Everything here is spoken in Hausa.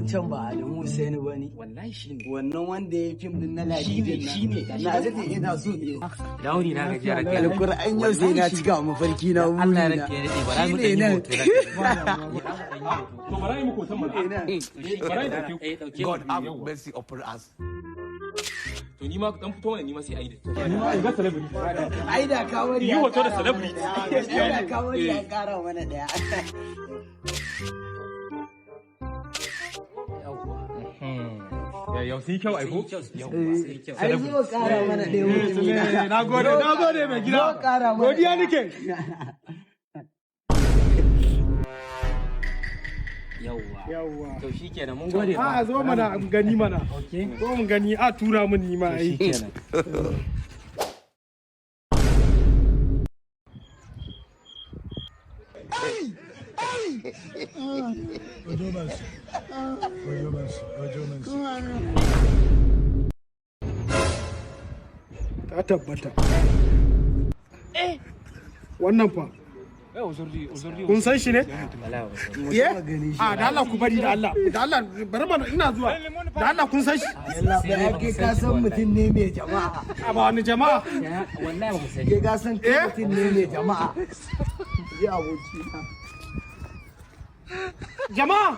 wancan ba Adamu Hussein ba ne? Wallahi shi ne. Wannan wanda ya fim din na Ladidin nan. Shi ne. Na daɗe ina so ne. Dauni na gajiya rake. Alƙur'an yau sai na cika mafarki na wuri. Allah ya rake ya daɗe bara mu ɗan yi hoto rake. To bara yi muku hoton mana. Bara yi ɗauke. God have mercy upon us. To ni ma dan fito mana ni ma sai aida. Ni ma ga celebrity. Ai da kawari. Yi hoto da celebrity. Ai da kawari ya ƙara mana daya. Yau sun yi kyau aiko? Ai zo ƙara mana daya mutum. Na gode mai gida. Zo ƙara mana. Godiya nake. Yawwa. To shi kenan mun gode ba. A zo mana gani mana. Zo mun gani a tura mun ni ma ai. Ta tabbata. Wannan fa. Kun san shi ne? Ye? A da Allah ku bari da Allah. Da Allah bari mana ina zuwa. Da Allah kun san shi? Ya ke ka san mutum ne mai jama'a. A ba wani jama'a. Wallahi ba ku sani. Ke ka san mutum ne mai jama'a. Ya aboki na. Jama'a!